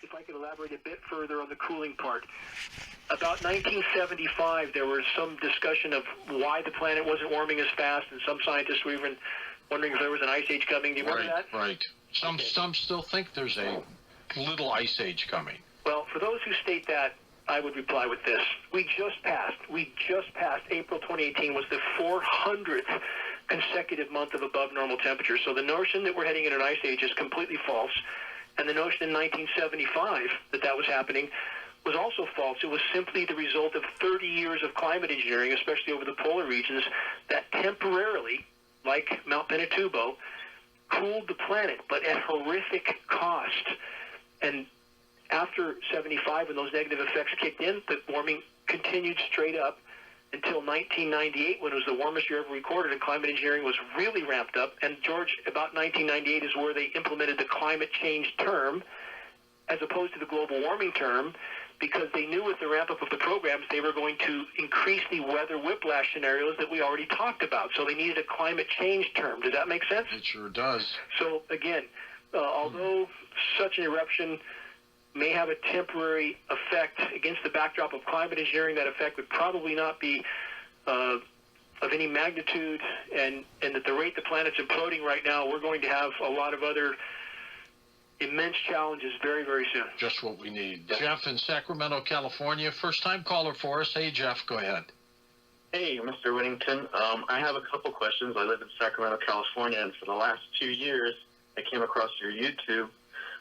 if I could elaborate a bit further on the cooling part. About 1975, there was some discussion of why the planet wasn't warming as fast, and some scientists were even wondering if there was an ice age coming. Do you remember that? Right. Some still think there's a little ice age coming. Well, for those who state that, I would reply with this. We just passed April 2018 was the 400th consecutive month of above normal temperature. So the notion that we're heading in an ice age is completely false. And the notion in 1975 that was happening was also false. It was simply the result of 30 years of climate engineering, especially over the polar regions, that temporarily, like Mount Pinatubo, cooled the planet, but at horrific cost. And after 75, when those negative effects kicked in, the warming continued straight up until 1998, when it was the warmest year ever recorded, and climate engineering was really ramped up. And, George, about 1998 is where they implemented the climate change term as opposed to the global warming term, because they knew with the ramp-up of the programs, they were going to increase the weather whiplash scenarios that we already talked about. So they needed a climate change term. Does that make sense? It sure does. So, again, although such an eruption may have a temporary effect against the backdrop of climate engineering, that effect would probably not be of any magnitude, and at the rate the planet's imploding right now, we're going to have a lot of other immense challenges very, very soon. Just what we need. Yes. Jeff in Sacramento, California, first-time caller for us. Hey, Jeff, go ahead. Hey, Mr. Whittington. I have a couple questions. I live in Sacramento, California, and for the last 2 years, I came across your YouTube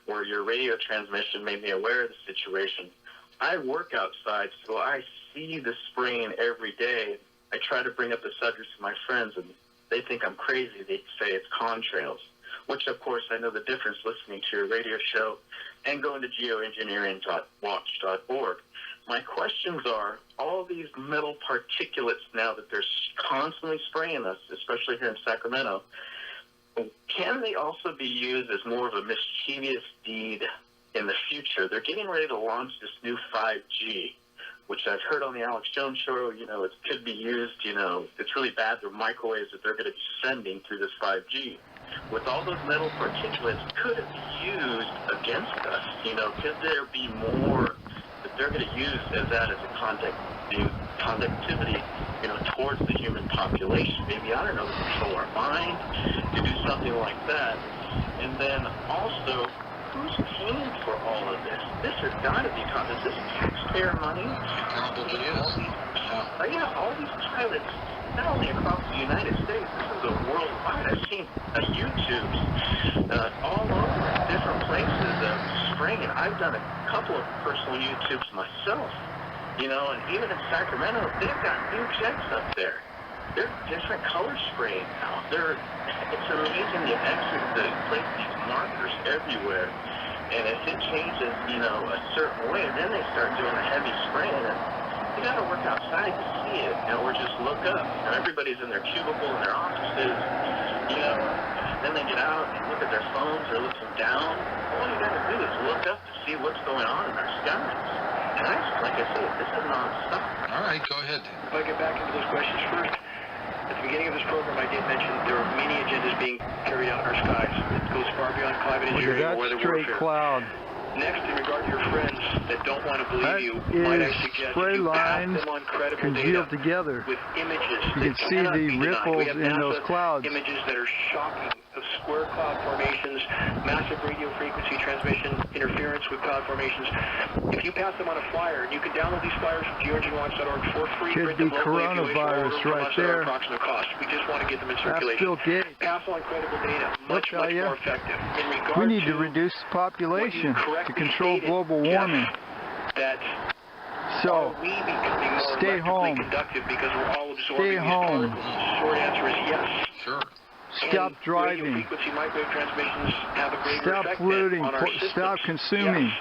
where your radio transmission made me aware of the situation. I work outside, so I see the spraying every day. I try to bring up the subject to my friends, and they think I'm crazy. They say it's contrails, which, of course, I know the difference listening to your radio show and going to geoengineering.watch.org. My questions are, all these metal particulates now that they're constantly spraying us, especially here in Sacramento, can they also be used as more of a mischievous deed in the future? They're getting ready to launch this new 5G, which I've heard on the Alex Jones show, it could be used, it's really bad, the microwaves that they're going to be sending through this 5G. With all those metal particulates, could it be used against us? Could there be more that they're going to use as a conductivity, towards the human population? Maybe, I don't know, to control our mind, to do something like that. And then also, who's paying for all of this? This has got to be, is this taxpayer money? Probably is. All these pilots, not only across the United States, this is a worldwide. I've seen YouTubes all over different places spraying. I've done a couple of personal YouTubes myself, and even in Sacramento, they've got new jets up there. They're different color spraying now. It's amazing the exit that place these markers everywhere. And if it changes, a certain way, then they start doing a heavy spraying. And you got to work outside to see it, or just look up. Everybody's in their cubicle in their offices, then they get out and look at their phones or looking down. All you got to do is look up to see what's going on in our skies. And like I said, this is nonstop. All right, go ahead. If I get back into those questions first, at the beginning of this program, I did mention there are many agendas being carried out in our skies. It goes far beyond climate engineering or weather warfare. Straight cloud. Next, in regard to your friends that don't want to believe you, might I suggest that you pass them on credible data together with images you that can see cannot the be denied. ripples We have in those NASA clouds. Images that are shocking of square cloud formations, massive radio frequency transmission interference with cloud formations. If you pass them on a flyer, and you can download these flyers from geoengineering.org for free. Could be coronavirus right there. Approximate cost. We just want to get them in circulation. Bill Gates. Pass on credible data, much more effective. In regard We need to to reduce the population to control global Jeff, warming. That So, we becoming more stay electrically home. Conductive because we're all absorbing Stay these home. particles? Short answer is yes. Sure. Stop And driving. Radio frequency microwave transmissions have a greater Stop effect polluting. on our systems. Stop consuming. Yes,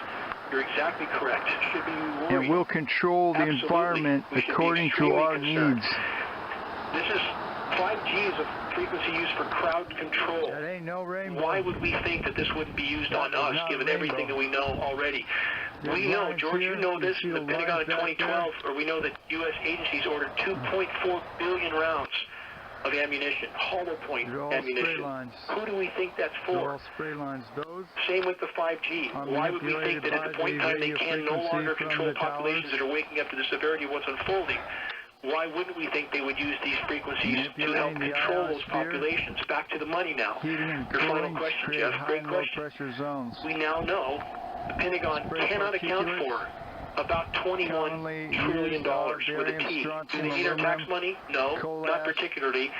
you're exactly correct. Should be worried. And we'll control the Absolutely. environment We should be according to extremely our concerned. needs. This is 5G is a frequency used for crowd control. That ain't no rainbow. Why would we think that this wouldn't be used on us, given everything that we know already? We know, George, you know this, the Pentagon in 2012, or we know that U.S. agencies ordered 2.4 billion rounds of ammunition, hollow point They're all spray ammunition. lines. Who do we think that's They're for? all spray lines. Those Same with the 5G. are Why would we think manipulated that at the by point in the time they radio can no frequency longer from control the populations towers? that are waking up to the severity of what's unfolding? Why wouldn't we think they would use these frequencies to help Manipulating the control those ionosphere. populations? Back to the money now. Heating and Your final cooling to question, create Jeff. high Great and low question. pressure zones. We now know the Pentagon Spray cannot account particulates. for about $21 Commonly trillion used are with a barium, T. Do strontium, they need our tax aluminum, money? No, coal not ash, particularly,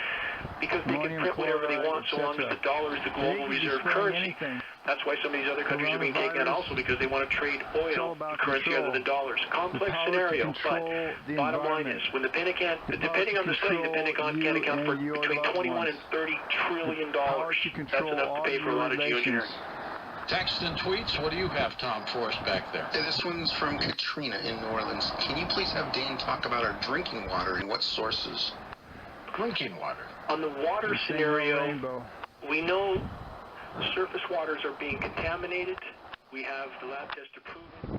because they can ammonium print whatever they chloride, want so long as etc. the dollar is the They global could be reserve spraying currency. anything. That's why some of these other countries are being taken out Coronavirus. also, because they want to trade all oil about currency control. other than dollars. Complex The power to scenario, but control the bottom line environment. is, when the Pentagon, The power depending to on the study, the control Pentagon you can account for and your between loved 21 ones. and 30 trillion Power dollars. to That's control enough to all pay for a your lot of relations. geoengineering. Text and tweets. What do you have, Tom, for us back there? Hey, this one's from Katrina in New Orleans. Can you please have Dan talk about our drinking water and what sources? Drinking water. On the water The same scenario, rainbow. we know surface waters are being contaminated. We have the lab test to prove it.